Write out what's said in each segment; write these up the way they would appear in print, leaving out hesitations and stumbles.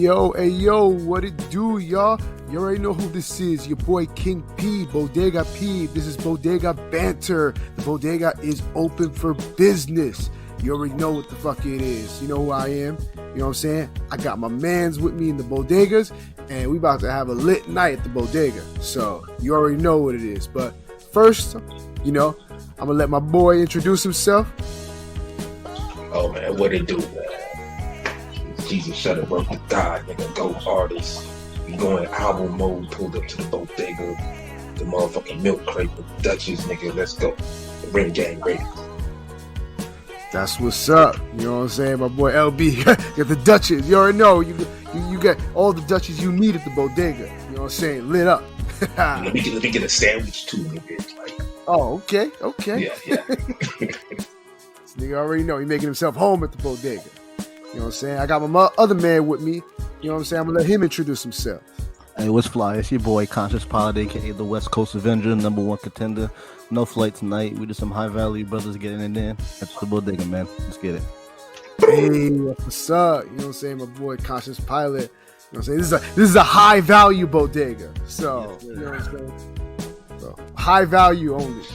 Hey yo, what it do, y'all? You already know who this is. Your boy King P, Bodega P. This is Bodega Banter. The Bodega is open for business. You already know what the fuck it is. You know who I am. You know what I'm saying? I got my mans with me in the bodegas, and we about to have a lit night at the bodega. So you already know what it is. But first, you know, I'm gonna let my boy introduce himself. Oh man, what it do, man? Jesus shut it, work to God, nigga, go artist. We going album mode, pulled up to the bodega, the motherfucking milk crate with Dutchess, nigga, let's go. The ring gang ready. That's what's up. You know what I'm saying? My boy LB got the Dutchess. You already know. You got all the Dutchess you need at the bodega. You know what I'm saying? Lit up. let me get a sandwich too, nigga. Like, oh, okay. Yeah. This nigga already know. He making himself home at the bodega. You know what I'm saying? I got my other man with me. You know what I'm saying? I'm going to let him introduce himself. Hey, what's fly? It's your boy, Conscious Pilot, a.k.a. the West Coast Avenger, #1 contender. No flight tonight. We just some high-value brothers getting it in. That's the bodega, man. Let's get it. Hey, what's up? You know what I'm saying? My boy, Conscious Pilot. You know what I'm saying? This is a high-value bodega. So, you know what I'm saying? So, high value only.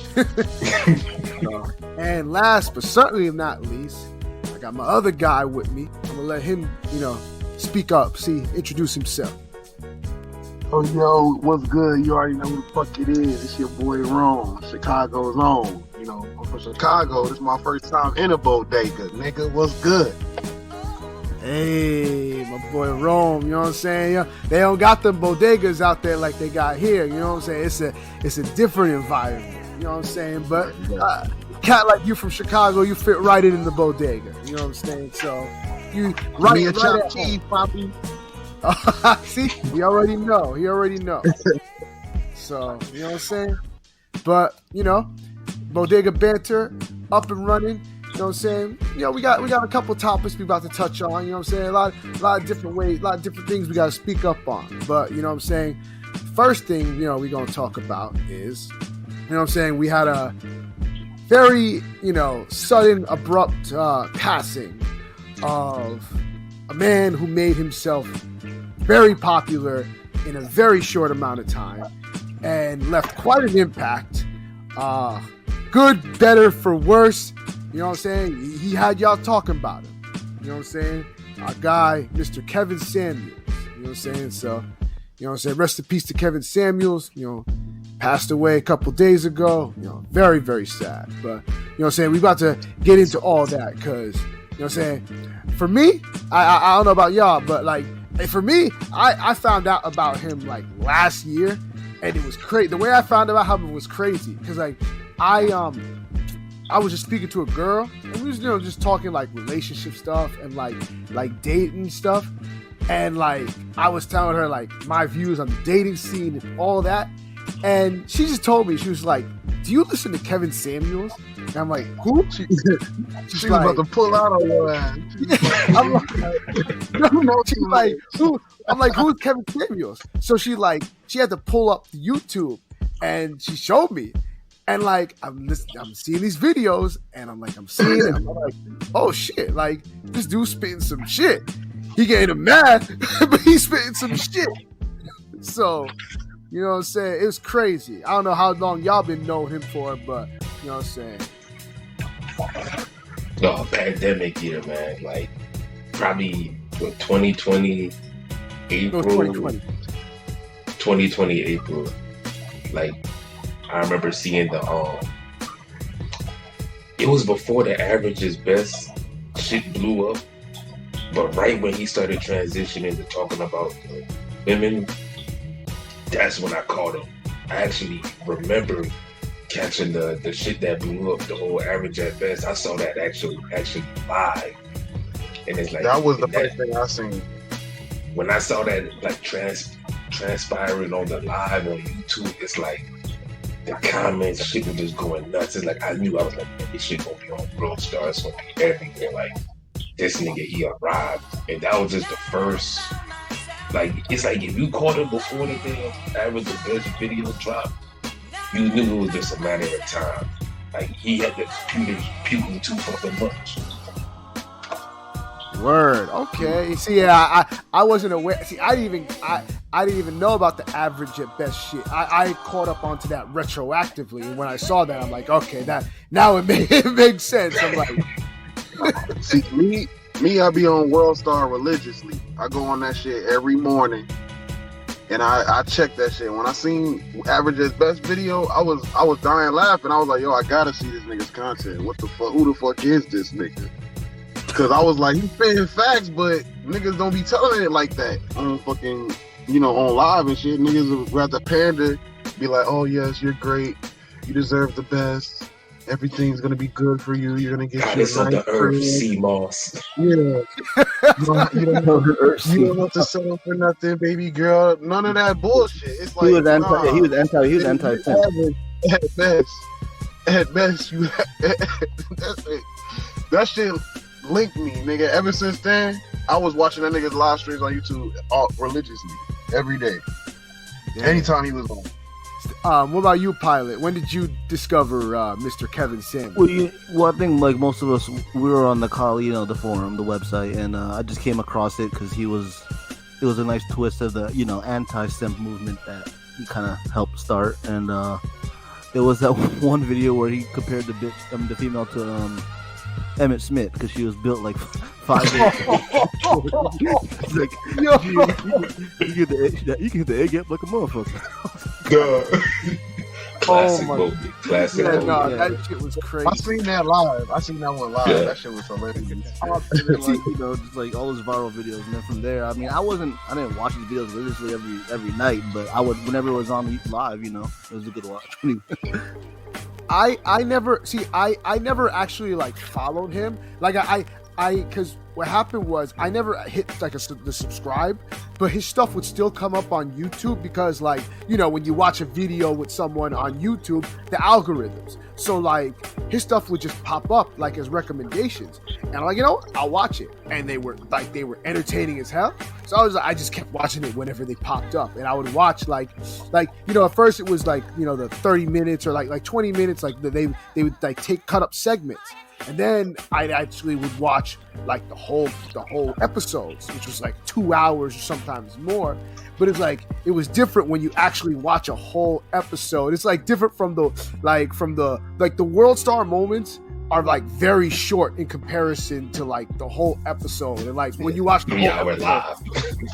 And last, but certainly not least, I got my other guy with me. I'm going to let him, speak up, introduce himself. Oh, yo, what's good? You already know who the fuck it is. It's your boy Rome, Chicago's own. You know, I'm from Chicago. This is my first time in a bodega. Nigga, what's good? Hey, my boy Rome, you know what I'm saying? They don't got them bodegas out there like they got here, you know what I'm saying? It's a different environment, you know what I'm saying? But cat like you from Chicago, you fit right in the bodega, you know what I'm saying? So, you right at home. Poppy. See, he already know. So, you know what I'm saying? But, Bodega Banter, up and running. You know what I'm saying? We got a couple topics we about to touch on. You know what I'm saying? A lot of different ways, a lot of different things we got to speak up on. But, you know what I'm saying? First thing, we're going to talk about is, you know what I'm saying? We had a very, sudden, abrupt passing of a man who made himself very popular in a very short amount of time and left quite an impact. Good, better, for worse. You know what I'm saying? He had y'all talking about him. You know what I'm saying? Our guy, Mr. Kevin Samuels. You know what I'm saying? So, you know what I'm saying? Rest in peace to Kevin Samuels. Passed away a couple days ago. Very, very sad. But, you know what I'm saying? We about to get into all that because, you know what I'm saying? For me, I don't know about y'all, but like, for me, I found out about him like last year, and it was crazy. The way I found out about him was crazy because like I was just speaking to a girl, and we was just talking like relationship stuff and like dating stuff, and like I was telling her like my views on the dating scene and all that, and she just told me, she was like, "Do you listen to Kevin Samuels?" And I'm like, "Who?" She was about to pull out on your ass. I'm like, no. She's like, "Who?" I'm like, "Who's Kevin Samuels?" So she had to pull up the YouTube, and she showed me, and like I'm seeing these videos, and I'm seeing it. I'm like, "Oh shit!" Like this dude's spitting some shit. He getting mad, but he's spitting some shit. So. You know what I'm saying? It was crazy. I don't know how long y'all been knowing him for, but you know what I'm saying? No, pandemic year, man. Like, probably 2020 April. 2020 April. Like, I remember seeing it was before the Average is Best shit blew up. But right when he started transitioning to talking about women, that's when I caught him. I actually remember catching the shit that blew up, the whole Average at Best. I saw that actually live, and it's like that was the first thing I seen. When I saw that like transpiring on the live on YouTube, it's like the comments, shit was just going nuts. It's like I knew, I was like, man, this shit gonna be on World Star, it's gonna be everywhere. Like this nigga, he arrived, and that was just the first. Like, it's like if you caught him before the damn Average the Best video dropped, you knew it was just a matter of time. Like, he had the computers puking too fucking much. Word. Okay. See, yeah, I wasn't aware. See, I didn't even know about the average at best shit. I caught up onto that retroactively, and when I saw that, I'm like, okay, that now it makes sense. I'm like, See, I be on World Star religiously. I go on that shit every morning, and I check that shit. When I seen Average as Best video, I was dying laughing. I was like, yo, I gotta see this nigga's content. What the fuck? Who the fuck is this nigga? Because I was like, he's spitting facts, but niggas don't be telling it like that on fucking, on live and shit. Niggas would rather pander, be like, oh yes, you're great, you deserve the best. Everything's gonna be good for you. You're gonna get your Goddess of nice the earth, crib. sea moss. Yeah. You don't want to settle for nothing, baby girl. None of that bullshit. It's like He was anti. At best, you. That shit linked me, nigga. Ever since then, I was watching that nigga's live streams on YouTube religiously every day. damn. Anytime he was on. What about you, Pilot? When did you discover Mr. Kevin Samuels? Well, I think like most of us, we were on the the forum, the website, and I just came across it because it was a nice twist of the anti-simp movement that he kind of helped start, and there was that one video where he compared the female to Emmett Smith because she was built like 5 days. It's like, you can hit the egg up like a motherfucker. Classic my- Bobby. Classic Yeah, Bobby. no, Yeah. that shit was crazy. I seen that live. I seen that one live. Yeah. That shit was hilarious. And then, just like all those viral videos, and then from there, I mean, I didn't watch these videos religiously every night, but I would whenever it was on live, it was a good watch. I never actually like followed him. Like because what happened was I never hit like the subscribe, but his stuff would still come up on YouTube because like when you watch a video with someone on YouTube, the algorithms. So like his stuff would just pop up like as recommendations, and I'm like, I'll watch it, and they were entertaining as hell. So I just kept watching it whenever they popped up, and I would watch like at first it was like the 30 minutes or like 20 minutes, like they would like cut up segments. And then I actually would watch like the whole episodes, which was like 2 hours or sometimes more. But it's like it was different when you actually watch a whole episode. It's like different from the World Star moments are like very short in comparison to like the whole episode. And like when you watch the whole we're episode,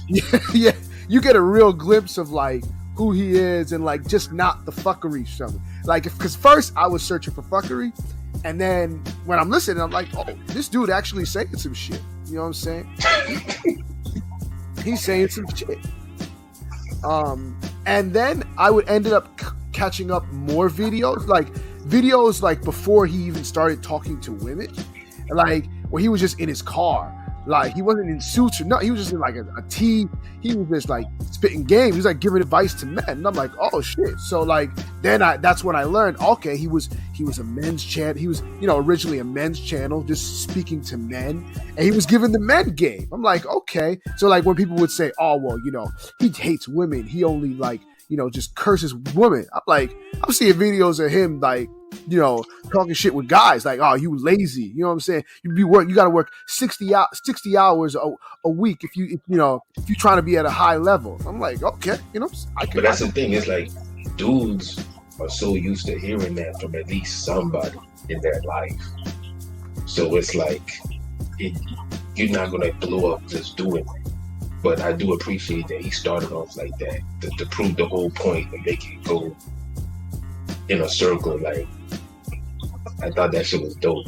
live. yeah, you get a real glimpse of like who he is and like just not the fuckery something. Like because first I was searching for fuckery. And then when I'm listening, I'm like, oh, this dude actually saying some shit. You know what I'm saying? He's saying some shit. And then I would end up catching up more videos like before he even started talking to women, like where he was just in his car. Like he wasn't in suits or no, he was just in like a tee. He was just like spitting game. He was like giving advice to men, and I'm like, oh shit. So like then that's when I learned. Okay, he was a men's channel. He was originally a men's channel, just speaking to men, and he was giving the men game. I'm like, okay. So like when people would say, oh well, he hates women. He only like just curses women. I'm like, I'm seeing videos of him like. Talking shit with guys like, oh, you lazy. You know what I'm saying? You got to work 60 hours a week if you're trying to be at a high level. I'm like, okay, But that's the thing. It's like dudes are so used to hearing that from at least somebody in their life. So it's like you're not gonna blow up just doing it. But I do appreciate that he started off like that to prove the whole point and make it go in a circle. Like I thought that shit was dope.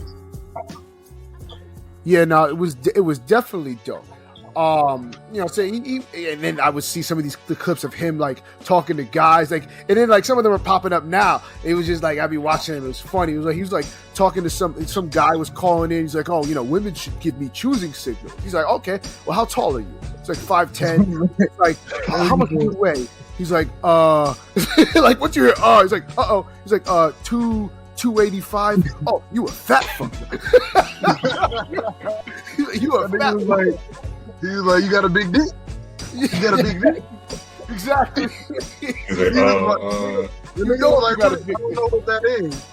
Yeah, no, it was definitely dope. Saying and then I would see some of the clips of him like talking to guys, like, and then like some of them are popping up now. It was just like I'd be watching it. It was funny. It was like he was like talking to some guy was calling in. He's like, oh, women should give me choosing signals. He's like, okay, well, how tall are you? It's like 5'10". It's like how much do you weigh? He's like, like what's your he's like, he's like 285. Oh, you a fat fucker. you a fat fucker. He was like, you got a big dick? You got a big dick? Exactly. He's like, The nigga was like, I don't know what that is.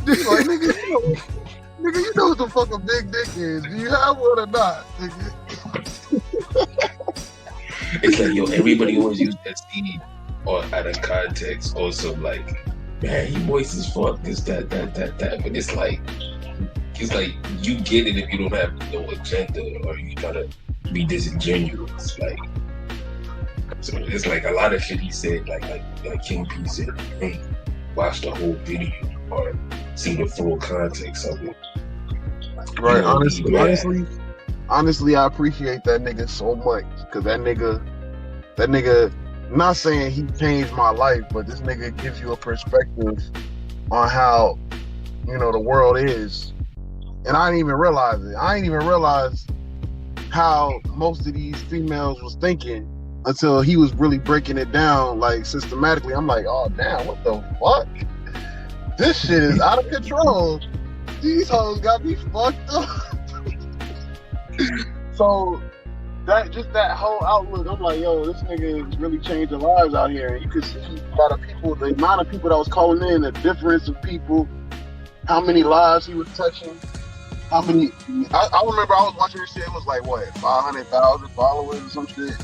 He's like, nigga, Nigga, you know what the fuck a big dick is. Do you have one or not, nigga? It's like, yo, everybody always use SE or out of context, or some like, man, he moist as fuck, this, that. But it's like you get it if you don't have no agenda or you gotta be disingenuous. Like, so it's like a lot of shit he said, like King P said, hey, watch the whole video or see the full context of it. Right, honestly, I appreciate that nigga so much, because that nigga, not saying he changed my life, but this nigga gives you a perspective on how, you know, the world is. And I didn't even realize it. I didn't even realize how most of these females was thinking until he was really breaking it down, like, systematically. I'm like, oh, damn, what the fuck? This shit is out of control. These hoes got me fucked up. So that whole outlook, I'm like, yo, this nigga is really changing lives out here. And you can see by the amount of people that was calling in, the difference of people, how many lives he was touching, how many. I remember I was watching this shit. It was like, what, 500,000 followers or some shit.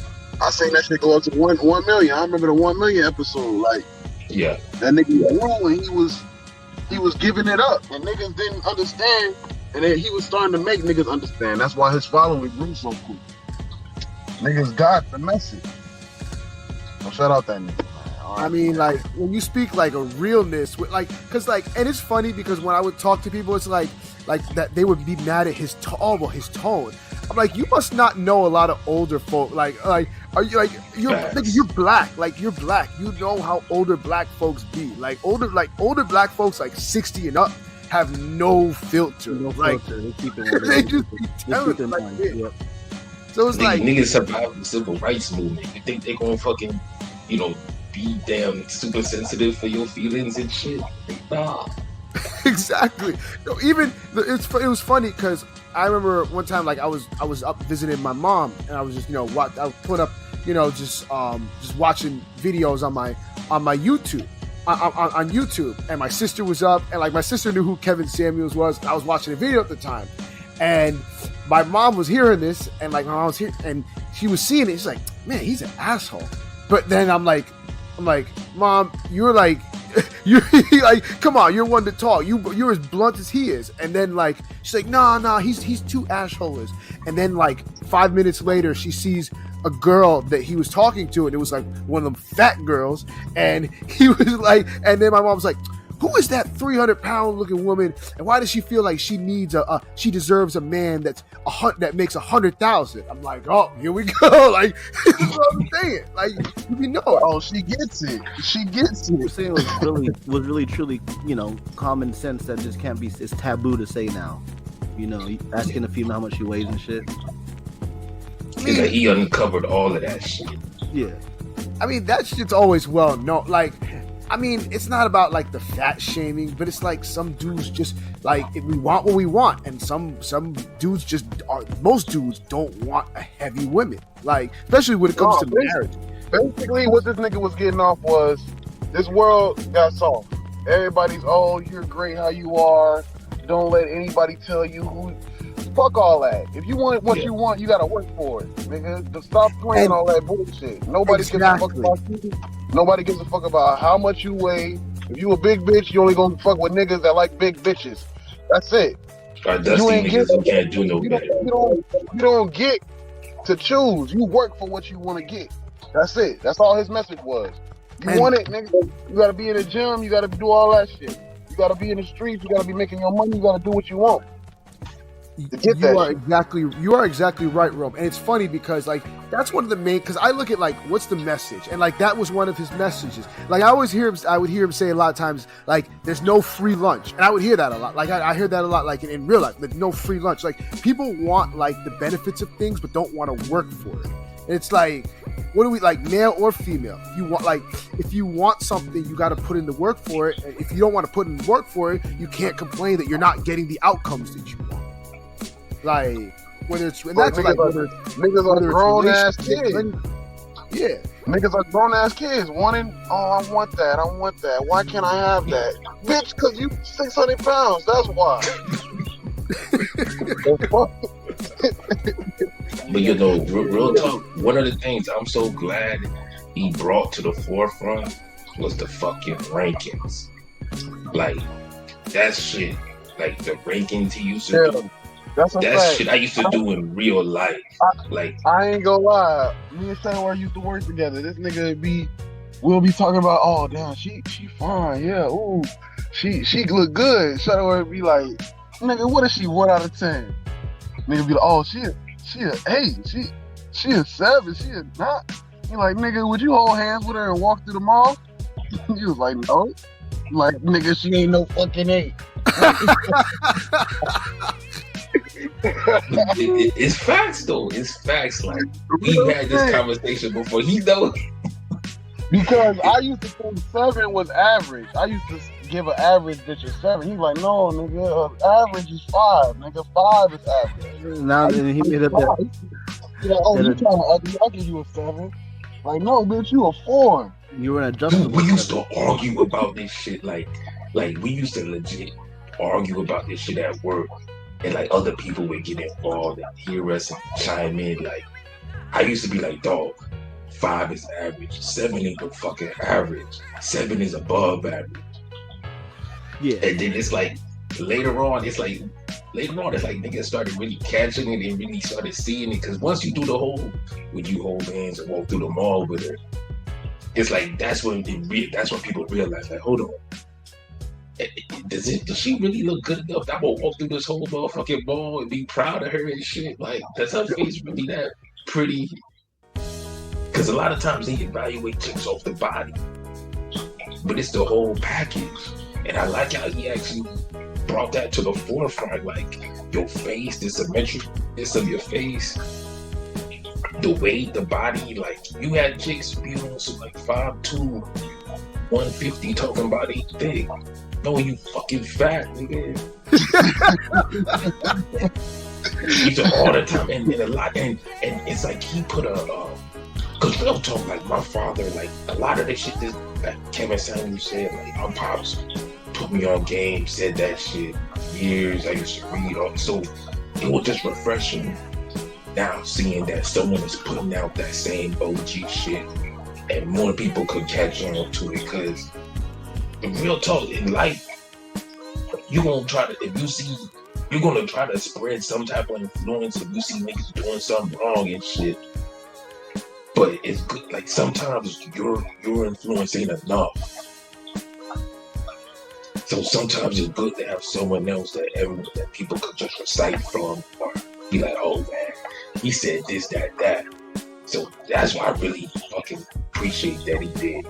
I seen that shit go up to 1 million. I remember the 1 million episode. Like, yeah, that nigga grew and he was giving it up, and niggas didn't understand. And then he was starting to make niggas understand. That's why his following grew so cool. Niggas got the message. So shout out that nigga, man. I mean, like, when you speak like a realness with, like, cause like, and it's funny because when I would talk to people, it's like that they would be mad at his tone. I'm like, you must not know a lot of older folk. Like, are you like you're black? Like, you're black. You know how older black folks be. Like older black folks, like 60 and up, have no filter. They keep it. They just be telling it like this. Yep. So it's like niggas survived the civil rights movement. You think they gonna fucking, you know, be damn super sensitive for your feelings and shit? Nah. Exactly. No, even it was funny because I remember one time, like, I was up visiting my mom, and I was just, you know, I was putting up, you know, just watching videos on my YouTube. On YouTube, and my sister was up, and like my sister knew who Kevin Samuels was. I was watching a video at the time, and my mom was hearing this, and like my mom was here, and she was seeing it. She's like, "Man, he's an asshole." But then I'm like, "Mom, you're like, you're like, come on, you're one to talk. You're as blunt as he is." And then like she's like, "Nah, he's too assholeless." And then like 5 minutes later, she sees a girl that he was talking to, and it was like one of them fat girls, and he was like, and then my mom was like, "Who is that 300-pound looking woman, and why does she feel like she needs she deserves a man that makes 100,000?" I'm like, oh, here we go. Like, this is what I'm saying. Like, you know, oh, she gets it. You're saying it was really truly, you know, common sense that just can't be. It's taboo to say now. You know, asking a female how much she weighs and shit. It's like he uncovered all of that shit. Yeah. I mean, that shit's always well known. Like, I mean, it's not about like the fat shaming, but it's like some dudes just like, we want what we want, and some dudes just are. Most dudes don't want a heavy woman, like, especially when it comes to marriage. Basically, what this nigga was getting off was, this world got soft. Everybody's, oh, you're great how you are. Don't let anybody tell you who. Fuck all that. If you want what you want, you gotta work for it, nigga. Just stop playing all that bullshit. Nobody gives a fuck about you. Nobody gives a fuck about how much you weigh. If you a big bitch, you only gonna fuck with niggas that like big bitches. That's it. You ain't can't do no better. You don't get to choose. You work for what you want to get. That's it. That's all his message was. You want it, nigga. You gotta be in the gym. You gotta do all that shit. You gotta be in the streets. You gotta be making your money. You gotta do what you want. You are exactly right, Rome. And it's funny because like that's one of the main, because I look at like what's the message, and like that was one of his messages. Like I would hear him say a lot of times like there's no free lunch, and I would hear that a lot. Like I hear that a lot, like in real life, like no free lunch. Like people want like the benefits of things but don't want to work for it. And it's like, what do we like, male or female? You want, like, if you want something, you got to put in the work for it. And if you don't want to put in the work for it, you can't complain that you're not getting the outcomes that you want. Like, whether it's, and that's like, niggas are grown ass kids. Yeah. Niggas are grown ass kids wanting, oh, I want that. Why can't I have that? Bitch, because you 600 pounds. That's why. But you know, real talk, one of the things I'm so glad he brought to the forefront was the fucking rankings. Like, that shit, like the rankings he used to do, That's a that fact. shit I used to do in real life. Like, I ain't gonna lie. Me and Shadowar used to work together. This nigga we'll be talking about, oh damn, she fine, yeah, ooh, she look good. Shadowar be like, nigga, what is she 1 out of 10? Nigga be like, oh, she a 8, she a 7, she a 9. He like, nigga, would you hold hands with her and walk through the mall? He was like, no. Like, nigga, she ain't no fucking 8. it's facts though. It's facts. Like, we've had this conversation before. He know. Because I used to think 7 was average. I used to give an average bitch a 7. He's like, no, nigga, average is 5. Nigga, 5 is average. Now he made up that. He's like, oh, you trying to ugly? I'll give you a 7. Like, no, bitch, you a 4. You were an adjustable. Dude, we used to argue about this shit. Like we used to legit argue about this shit at work. And like other people would get involved and hear us and chime in. Like, I used to be like, dog, 5 is average. 7 ain't the fucking average. 7 is above average. Yeah. And then it's like later on, niggas started really catching it and really started seeing it. Because once you do the whole, when you hold hands and walk through the mall with her, it's like that's when people realize, like, hold on. Does she really look good enough that I'm gonna walk through this whole motherfucking mall and be proud of her and shit? Like, does her face really that pretty? Because a lot of times they evaluate chicks off the body, but it's the whole package. And I like how he actually brought that to the forefront. Like, your face, the symmetricness of your face, the weight, the body. Like, you had chicks be on some like 5'2", 150 talking about he thick. No, you fucking fat, nigga. He's all the time, and a lot, and it's like he put cause real talk, like my father, like a lot of the shit that Kevin Samuel said, like my pops put me on game, said that shit years. I used to read on, so it was just refreshing now seeing that someone is putting out that same OG shit, and more people could catch on to it. Cause in real talk, in life, you're gonna try to spread some type of influence if you see niggas doing something wrong and shit. But it's good, like sometimes your influence ain't enough. So sometimes it's good to have someone else that people could just recite from or be like, oh man, he said this, that. So that's why I really fucking appreciate that he did.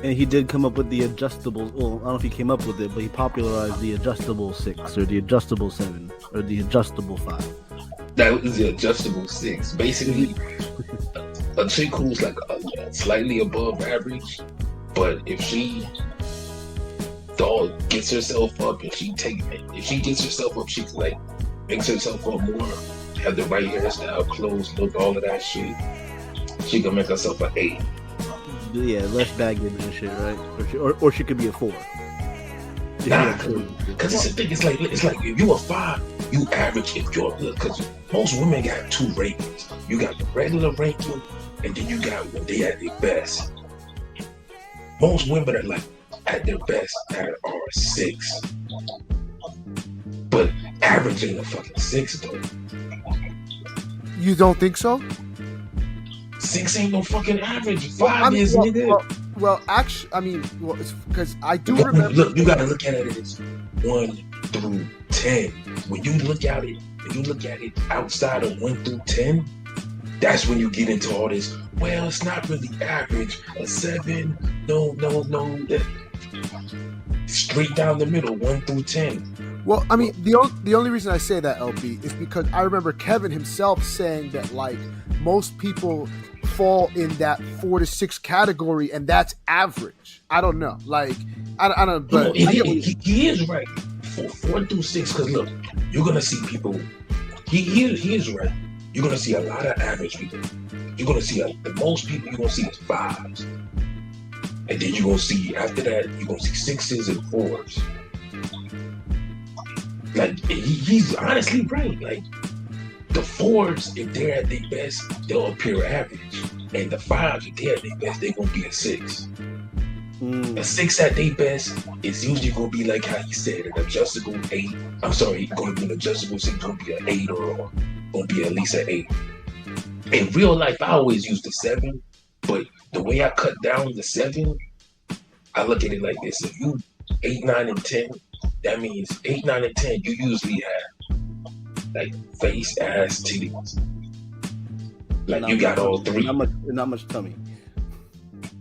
And he did come up with the adjustable. Well, I don't know if he came up with it, but he popularized the adjustable 6 or the adjustable 7 or the adjustable 5. That was the adjustable 6. Basically, a chick who's like slightly above average, but if she gets herself up and if she gets herself up, she like makes herself up more, have the right hairstyle, clothes, look, all of that shit. She can make herself an 8. Yeah, less baggage and shit, right? Or she could be a 4. Nah, because it's the thing. It's like if you a 5, you average if you're good. Because most women got 2 ratings. You got the regular ranking, and then you got when they at their best. Most women are like at their best are a 6, but average ain't a fucking 6 though. You don't think so? 6 ain't no fucking average. 5 is, nigga. Well, actually, I mean, it's because I do remember. Look, you gotta look at it as 1 through 10. When you look at it outside of 1 through 10, that's when you get into all this. Well, it's not really average. A 7, no. Straight down the middle, 1 through 10. Well, I mean, the only reason I say that, LB, is because I remember Kevin himself saying that like most people fall in that 4 to 6 category, and that's average. I don't know, like I don't. But he is right. 4 through 6, because look, you're gonna see people. He is right. You're gonna see a lot of average people. You're gonna see the most people you're gonna see is 5s, and then you're gonna see after that you're gonna see 6s and 4s. he's honestly right. Like the fours, if they're at their best, they'll appear average, and the fives, if they're at their best, they're gonna be a 6. A 6 at their best is usually gonna be like how he said, an adjustable 8. I'm sorry, gonna be an adjustable 6, gonna be an 8 or gonna be at least an 8. In real life, I always use the 7, but the way I cut down the 7, I look at it like this: if you 8, 9, and 10, that means 8, 9, and 10, you usually have like face, ass, titties. Like you got all 3. Not much tummy.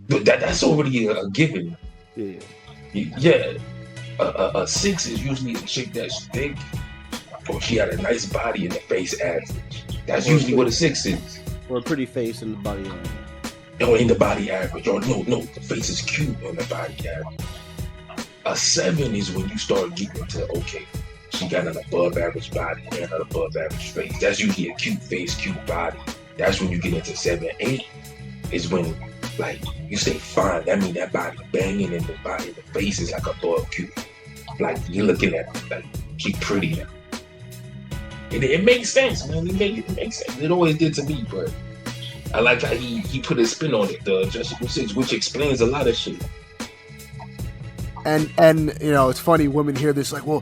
But that's already a given. Yeah. Yeah. A 6 is usually a chick that's thick, or she had a nice body and the face average. That's usually what a 6 is. Or a pretty face and the body average. No, in the body average. Or no, the face is cute on the body average. A 7 is when you start getting to, okay, she got an above average body and an above average face. That's usually a cute face, cute body. That's when you get into 7. 8 is when, like, you say fine. That means that body banging and the face is like above cute. Like, you're looking at, like, she pretty now. It makes sense, man. It makes sense. It always did to me, but I like how he put his spin on it, the adjustable 6, which explains a lot of shit. And you know, it's funny, women hear this like, well,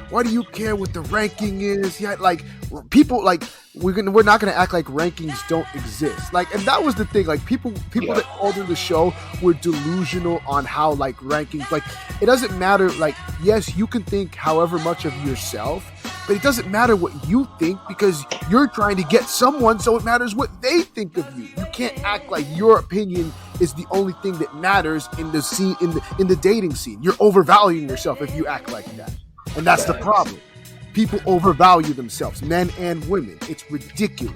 why do you care what the ranking is? Yeah, like people, like we're not gonna act like rankings don't exist. Like, and that was the thing, like people that called in the show were delusional on how like rankings, like it doesn't matter, like yes, you can think however much of yourself, but it doesn't matter what you think because you're trying to get someone, so it matters what they think of you. You can't act like your opinion is the only thing that matters in the scene, in the dating scene. You're overvaluing yourself if you act like that. And that's the problem. People overvalue themselves, men and women. It's ridiculous.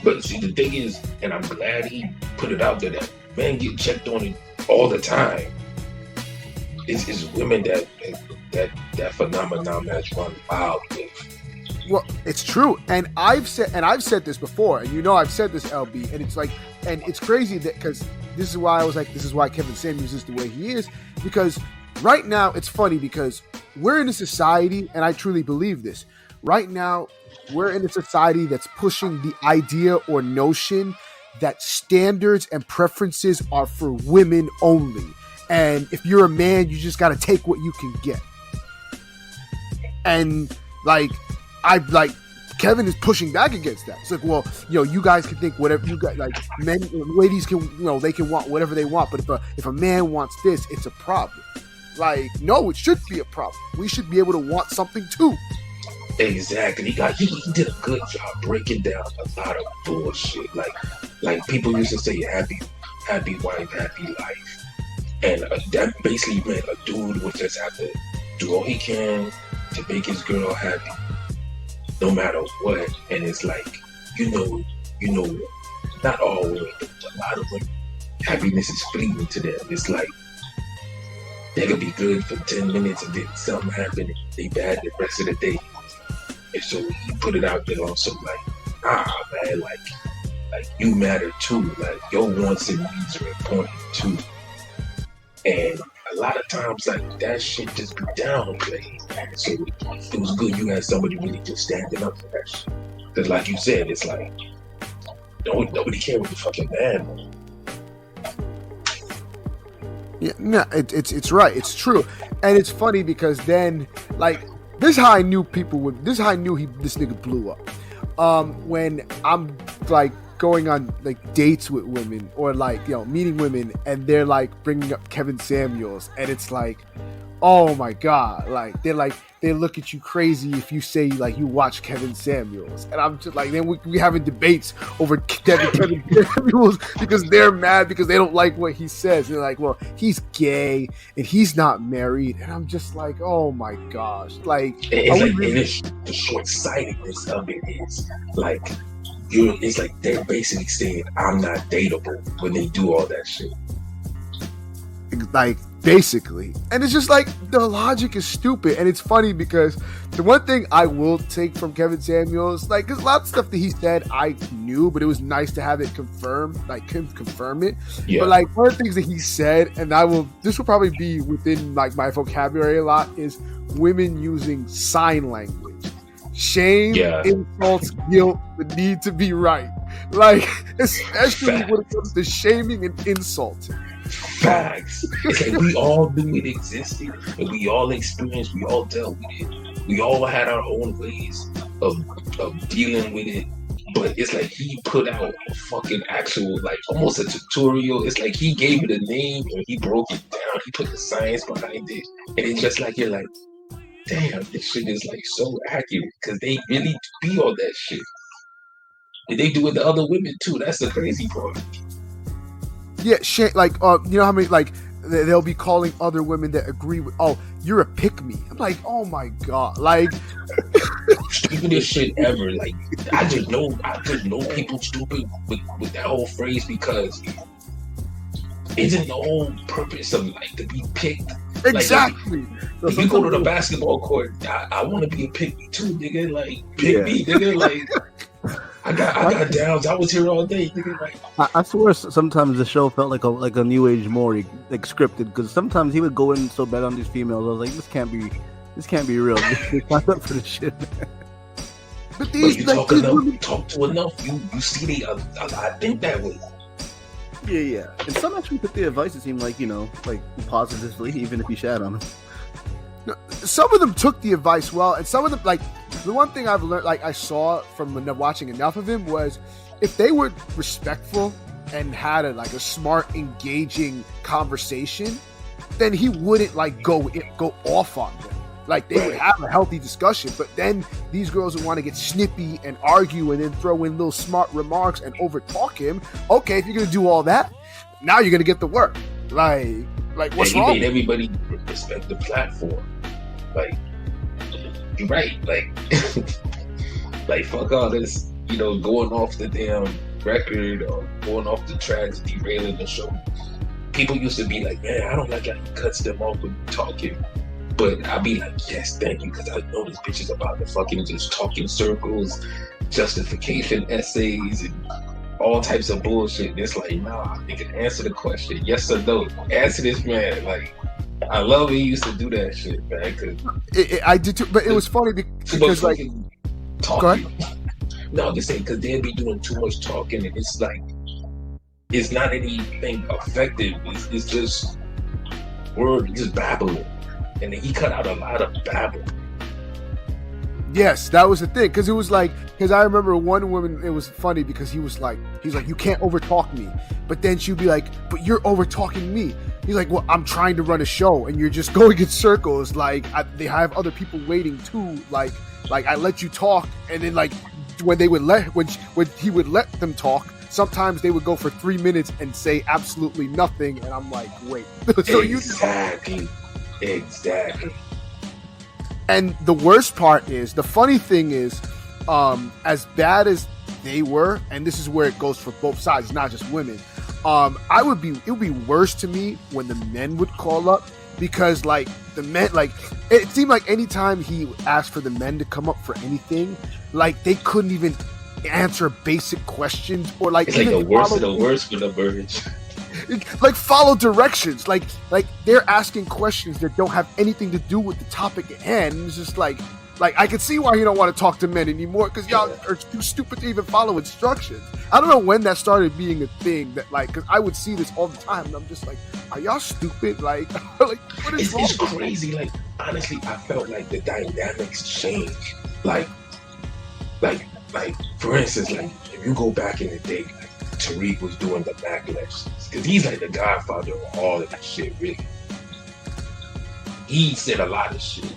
But see, the thing is, and I'm glad he put it out there, that men get checked on it all the time. It's women that phenomenon that's run wild with. Well, it's true, and I've said this before, and you know I've said this, LB, and it's like, and it's crazy that because this is why I was like, this is why Kevin Samuels is the way he is, because right now it's funny because we're in a society, and I truly believe this. Right now, we're in a society that's pushing the idea or notion that standards and preferences are for women only, and if you're a man, you just got to take what you can get, and like. Kevin is pushing back against that. It's like, well, you know, you guys can think whatever you got. Like, men, ladies can, you know, they can want whatever they want. But if a man wants this, it's a problem. Like, no, it should be a problem. We should be able to want something too. Exactly. He did a good job breaking down a lot of bullshit. Like people used to say, happy wife, happy life, and that basically meant a dude would just have to do all he can to make his girl happy. No matter what, and it's like, you know, not all women, but a lot of women, happiness is fleeting to them. It's like they could be good for 10 minutes and then something happened and they bad the rest of the day. And so you put it out there also like, man, like you matter too. Like your wants and needs are important too. And a lot of times, like, that shit just be downplayed. So it was good you had somebody really just standing up for that shit. Because like you said, it's like, nobody cares what the fucking man wants. Yeah, no, it's right. It's true. And it's funny because then, like, this is how I knew this is how I knew this nigga blew up. When I'm, like, going on like dates with women or like, you know, meeting women and they're like bringing up Kevin Samuels and it's like, oh my god, like they look at you crazy if you say like you watch Kevin Samuels, and I'm just like, then we having debates over Kevin Samuels because they're mad because they don't like what he says. They're like, well, he's gay and he's not married, and I'm just like, oh my gosh, like it's the short-sightedness of it is like, it's like they're basically saying I'm not dateable when they do all that shit. Like, basically. And it's just like, the logic is stupid. And it's funny because the one thing I will take from Kevin Samuels, like, there's a lot of stuff that he said I knew, but it was nice to have it confirmed, like him confirm it. Yeah. But like, one of the things that he said, and this will probably be within like my vocabulary a lot, is women using sign language. Shame, Yeah. insults, guilt, the need to be right. Like, especially Facts. when it comes to shaming and insulting. Facts. It's like we all knew it existed, and we all experienced, we all dealt with it. We all had our own ways of dealing with it. But it's like he put out a fucking actual, like, almost a tutorial. It's like he gave it a name and he broke it down. He put the science behind it. And it's just like, you're like, damn, this shit is like so accurate. Because they really be on that shit. And they do it to other women too. That's the crazy part. Yeah, like, you know how many, like, they'll be calling other women that agree with, oh, you're a pick-me. I'm like, oh my God. Like, stupidest shit ever. Like, I just know people stupid with that whole phrase, because isn't the whole purpose of, like, to be picked? exactly. Like, if you go to the basketball court, I want to be a pick me too, nigga. Like, pick me, nigga. Like, I got downs. I was here all day, nigga. Like, I swear sometimes the show felt like a new age Maury, like scripted, because sometimes he would go in so bad on these females. I was like, this can't be real. They're not up for this shit. But these, you like, talk these enough, women, talk to enough, you see they I think that way. Yeah. And some actually took the advice. It seemed like, you know, like positively, even if you shat on them. some of them took the advice well, and some of them, like, the one thing I've learned, like, I saw from watching enough of him, was if they were respectful and had a smart, engaging conversation, then he wouldn't, like, go off on them. Like, they would have a healthy discussion, but then these girls would want to get snippy and argue and then throw in little smart remarks and overtalk him. Okay, if you're going to do all that, now you're going to get the work. Like what's he wrong? made everybody respect the platform. Like, you're right. Like, like, fuck all this, you know, going off the damn record or going off the tracks, derailing the show. People used to be like, man, I don't like how he cuts them off when talking. But I'd be like, yes, thank you, because I know this bitch is about to fucking just talk in circles, justification essays, and all types of bullshit. And it's like, nah, nigga, answer the question, yes or no. Answer this man. Like, I love when he used to do that shit, man. Cause I did too, but it was funny because like, talking. No, I'm just saying, because they'd be doing too much talking, and it's like, it's not anything effective. It's just just babbling. And then he cut out a lot of babble. Yes, that was the thing, because it was like, because I remember one woman, it was funny because he's like, you can't overtalk me, but then she'd be like, but you're overtalking me. He's like, well, I'm trying to run a show and you're just going in circles. Like, they have other people waiting too. Like I let you talk, and then like when he would let them talk, sometimes they would go for 3 minutes and say absolutely nothing, and I'm like, wait. So Exactly. And the worst part is, the funny thing is, as bad as they were, and this is where it goes for both sides, not just women. It would be worse to me when the men would call up, because like the men, like it seemed like anytime he asked for the men to come up for anything, like they couldn't even answer basic questions, or like it's like the worst of the worst for the birds. Like follow directions, like they're asking questions that don't have anything to do with the topic at hand. And it's just like I can see why you don't want to talk to men anymore, because y'all are too stupid to even follow instructions. I don't know when that started being a thing, that like, because I would see this all the time, and I'm just like, are y'all stupid? Like what is wrong? It's crazy. Like, honestly, I felt like the dynamics changed. Like for instance, like if you go back in the day, like Tariq was doing the backlash, because he's like the godfather of all of that shit, really. He said a lot of shit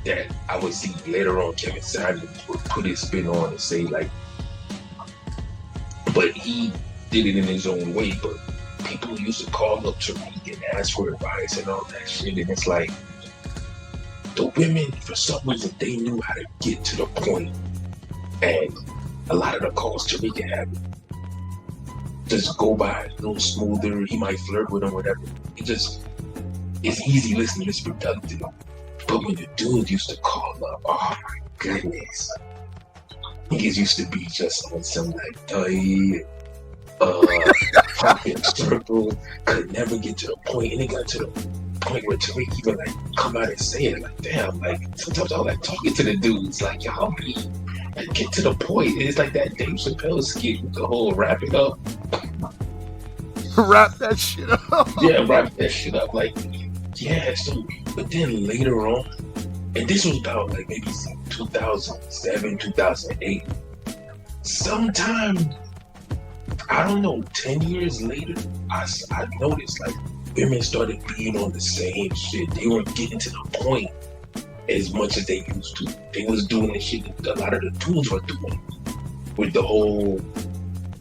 that I would see later on Kevin Samuels would put his spin on and say, like, but he did it in his own way. But people used to call up Tariq and ask for advice and all that shit, and it's like, the women, for some reason, they knew how to get to the point. And a lot of the calls Tariq had just go by a little smoother. He might flirt with him, whatever. It's easy listening, it's productive. But when the dude used to call up, oh my goodness, niggas used to be just on some like talking circle, could never get to the point, and it got to the point where Tariq even like come out and say it. Like, damn, like sometimes I was like talking to the dudes, like, y'all be like get to the point. It's like that Dave Chappelle skit with the whole wrap it up. Wrap that shit up. Yeah, wrap that shit up. Like, yeah, so but then later on, and this was about like maybe 2007, 2008. Sometime, I don't know, 10 years later, I noticed like women started being on the same shit. They weren't getting to the point as much as they used to. They was doing the shit that a lot of the dudes were doing with the whole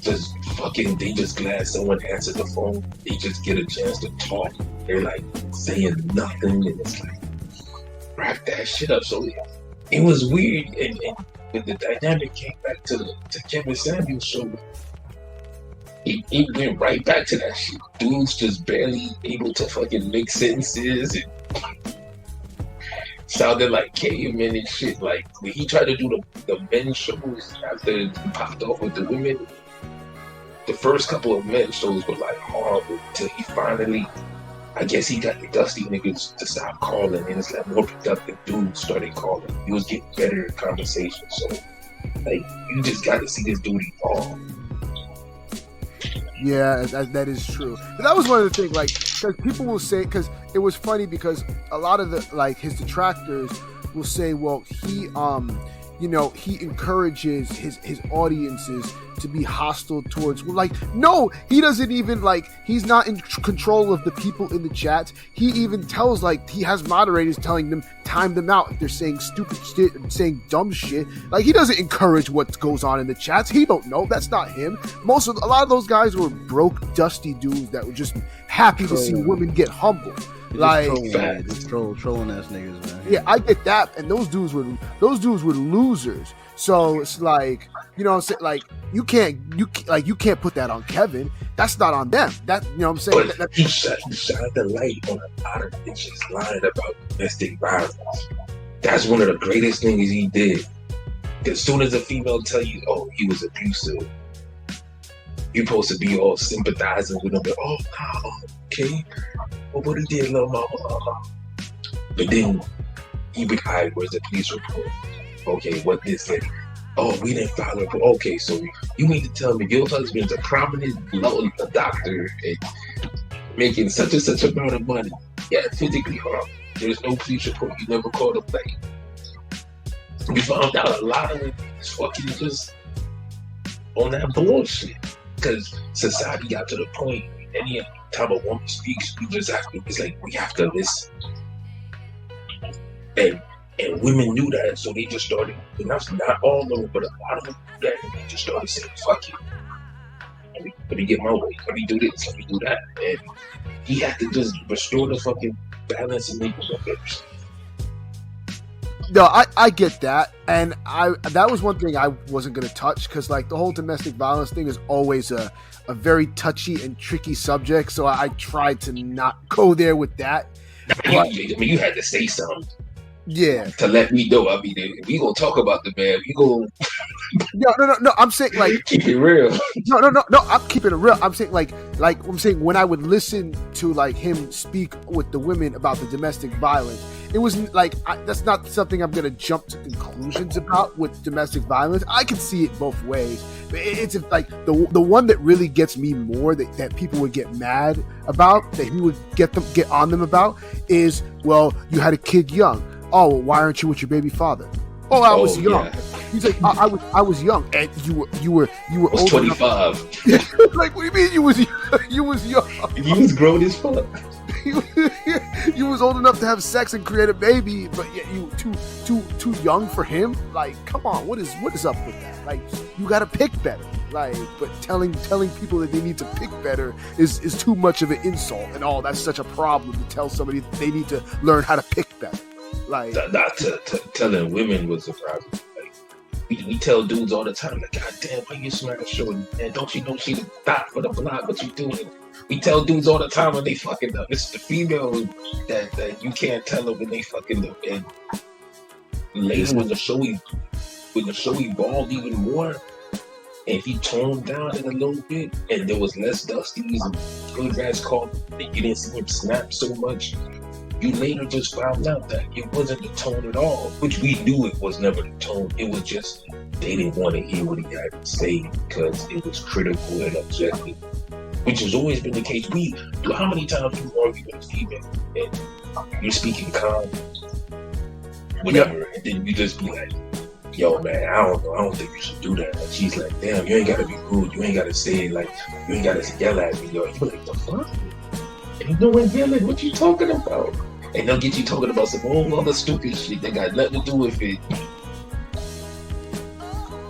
just fucking, they just glad someone answered the phone. They just get a chance to talk. They're like saying nothing, and it's like, wrap that shit up. So it was weird, and when the dynamic came back to Kevin Samuels' show, it went right back to that shit. Dudes just barely able to fucking make sentences and sounded like cavemen and shit. Like when he tried to do the men's shows after he popped off with the women, the first couple of men's shows were like horrible until he finally, I guess he got the dusty niggas to stop calling, and it's like more productive dudes started calling. He was getting better at conversation. So like you just got to see this dude evolve. Yeah, that is true. But that was one of the things, like, because people will say, because it was funny because a lot of the, like, his detractors will say, well, he, he encourages his audiences to be hostile towards, like, no, he doesn't even, like, he's not in control of the people in the chats. He even tells, like, he has moderators telling them, time them out if they're saying stupid shit and saying dumb shit. Like, he doesn't encourage what goes on in the chats. He don't know. That's not him. A lot of those guys were broke, dusty dudes that were just happy to see women get humbled. Like trolling ass niggas, man. Yeah, I get that, and those dudes were losers. So it's like, you know what I'm saying, like you can't put that on Kevin. That's not on them. That, you know what I'm saying? But he shined the light on a lot of bitches lying about domestic violence. That's one of the greatest things he did. As soon as a female tell you, oh, he was abusive, you're supposed to be all sympathizing with him. But, oh, no, okay. Well, what he did, little mama. But then he be, all right, where's the police report? Okay, what this lady? Oh, we didn't file a report. Okay, so you mean to tell me your husband's a prominent doctor and making such and such amount of money? Yeah, physically harmed. There's no police report. You never called a plate. We found out a lot of it is fucking just on that bullshit. Because society got to the point, any time a woman speaks, we just have to, it's like we have to listen. And women knew that, so they just started, and that's not all of them, but a lot of them knew that, and they just started saying, fuck it. Let me get my way. Let me do this. Let me do that. And he had to just restore the fucking balance and make it look better. No, I get that, and that was one thing I wasn't going to touch, because like the whole domestic violence thing is always a very touchy and tricky subject, so I tried to not go there with that. But, you had to say something. Yeah. To let me know. I mean, we gonna talk about the man. We gonna No. I'm saying like keep it real. No. I'm keeping it real. I'm saying like I'm saying when I would listen to like him speak with the women about the domestic violence, it was like that's not something I'm gonna jump to conclusions about with domestic violence. I can see it both ways. But it's like the one that really gets me more that people would get mad about, that he would get on them about, is, well, you had a kid young. Oh, well, why aren't you with your baby father? Oh, I was young. Yeah. He's like, I was young, and you were old 25. Like, what do you mean you was young? You was grown as fuck. You was old enough to have sex and create a baby, but yet you too young for him. Like, come on, what is up with that? Like, you gotta pick better. Like, but telling people that they need to pick better is too much of an insult, and that's such a problem to tell somebody that they need to learn how to pick better. Like, not telling women was a problem. Like, we tell dudes all the time, like, God damn, why you smash shorty? Man, don't you know she's a thot for the block? What you doing? We tell dudes all the time when they fucking up. It's the female that you can't tell them when they fucking up. And later when the show evolved even more, and he toned down it a little bit, and there was less dusties and good guys called, and you didn't see him snap so much. you later just found out that it wasn't the tone at all, which we knew it was never the tone. It was just they didn't want to hear what he had to say because it was critical and objective, which has always been the case. How many times you argue with a female and you're speaking calm, whatever, and then you just be like, yo, man, I don't think you should do that. And she's like, damn, you ain't gotta be rude, you ain't gotta say it, like, you ain't gotta yell at me, yo. You be like, the fuck? Ain't no one yelling, what you talking about? And they'll get you talking about some whole other stupid shit that got nothing to do with it.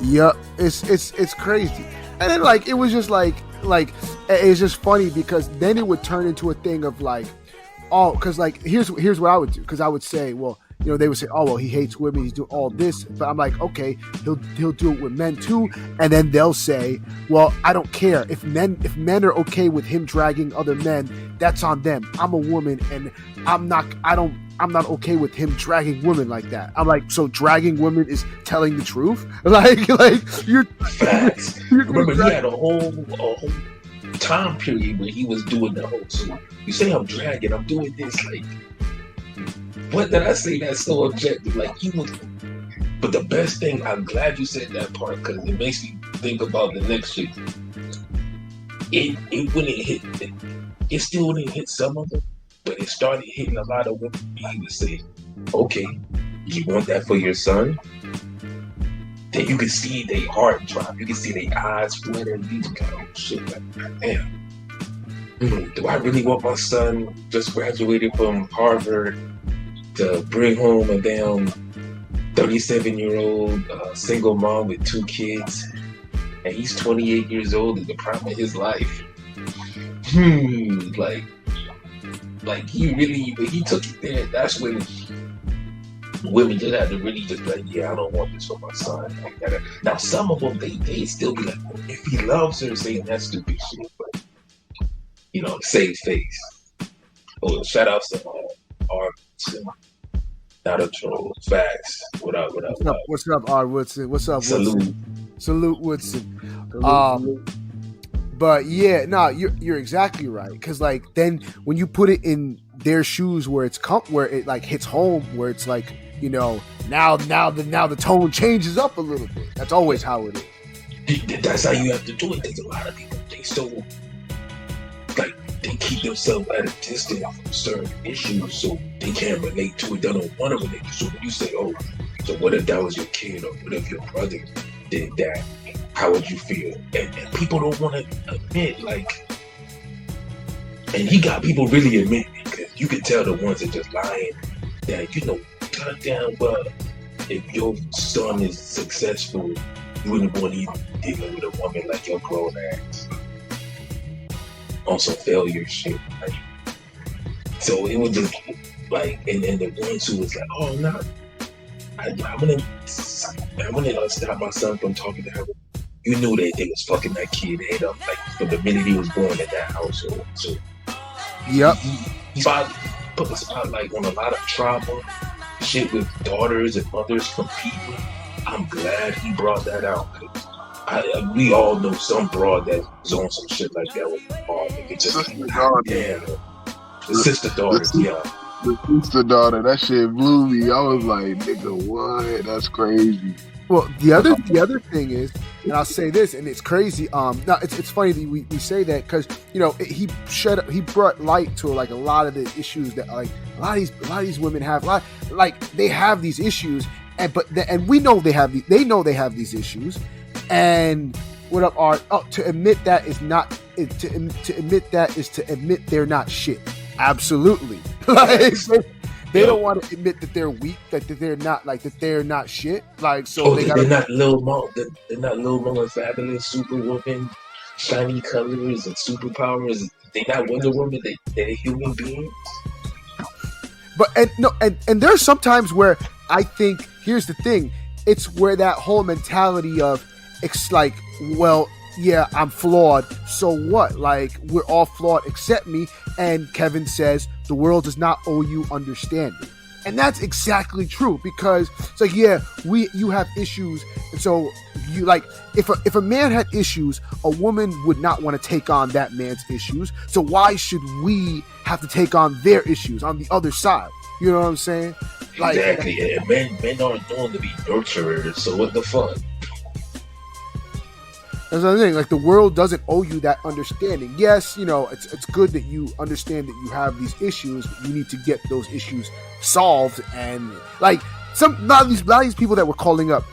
Yeah, it's crazy. And then like it was just like it's just funny because then it would turn into a thing of like, oh, because like here's what I would do, because I would say, well, you know, they would say, oh, well, he hates women, he's doing all this, but I'm like, okay, he'll do it with men too, and then they'll say, well, I don't care if men are okay with him dragging other men, that's on them. I'm a woman, and I'm not okay with him dragging women like that. I'm like, so dragging women is telling the truth? like you're facts. Remember, he had a whole time period where he was doing the whole. So you say I'm dragging, I'm doing this, like. What did I say that's so objective? Like, he was. But the best thing, I'm glad you said that part because it makes me think about the next shit. It wouldn't hit. It still wouldn't hit some of them, but it started hitting a lot of women. He would say, okay, you want that for your son? Then you can see their heart drop. You can see their eyes flutter. You just kind of shit like, damn. Do I really want my son just graduated from Harvard to bring home a damn 37-year-old single mom with 2 kids, and he's 28 years old at the prime of his life? Like he took it there. That's when women just had to really just be like, yeah, I don't want this for my son. Like that. Now some of them they still be like, well, if he loves her, saying that stupid shit, but you know, save face. Oh, shout out to R. Not a troll. Facts. What up? What's up, R. Woodson? What's up, Woodson? Salute, Woodson. But yeah, no, you're exactly right. Because like then when you put it in their shoes, where where it like hits home, where it's like, you know, now the tone changes up a little bit. That's always how it is. That's how you have to do it. Because a lot of people they keep themselves at a distance from certain issues, so they can't relate to it. They don't want to relate. So when you say, "Oh, so what if that was your kid, or what if your brother did that? How would you feel?" And people don't want to admit, like, and he got people really admitting it, because you can tell the ones that just lying that, you know, goddamn, but if your son is successful, you wouldn't want to even deal with a woman like your grown ass on some failure shit. Like, so it was just like, and then the ones who was like, oh no, I'm gonna stop my son from talking to her. You knew that they was fucking that kid head up, like, from the minute he was born in that household. So yep, he put the spotlight on a lot of trauma, shit with daughters and mothers competing. I'm glad he brought that out. We all know some broad that was on some shit like that with oh, nigga, just the sister daughter, yeah. The sister daughter, that shit blew me. I was like, nigga, what? That's crazy. Well, the other thing is, and I'll say this, and it's crazy. Now it's funny that we say that because, you know, he brought light to like a lot of the issues that like a lot of these women have. They have these issues, and we know they have these issues. And what up, Art? Oh, to admit that is to admit they're not shit. Absolutely. Like, they don't want to admit that they're weak, that they're not shit. Like, so they're not Lil Mo. They're not Lil Mo and Fabulous, Superwoman, shiny colors and superpowers. They're not Wonder Woman. They're human beings. But and there's sometimes where I think, here's the thing, it's where that whole mentality of, it's like, well, yeah, I'm flawed, so what? Like, we're all flawed except me. And Kevin says, the world does not owe you understanding. And that's exactly true, because it's like, yeah, you have issues, and so you like if a man had issues, a woman would not want to take on that man's issues. So why should we have to take on their issues on the other side? You know what I'm saying? Like, exactly. And men aren't known to be nurturers, so what the fuck? That's another thing. Like, the world doesn't owe you that understanding. Yes, it's good that you understand that you have these issues, but you need to get those issues solved. And like a lot of these people that were calling up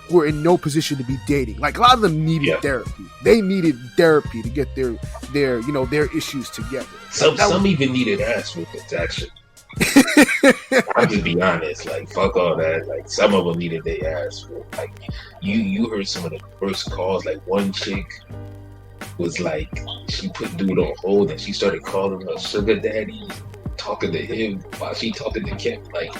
were in no position to be dating. Like, a lot of them needed therapy. They needed therapy to get their issues together. Some even needed ass whoopings, actually. I'll just be honest, like, fuck all that. Like, some of them needed their ass whooped. Like, you heard some of the first calls. Like, one chick was like, she put dude on hold and she started calling her sugar daddy, talking to him while she talking to Kim. Like,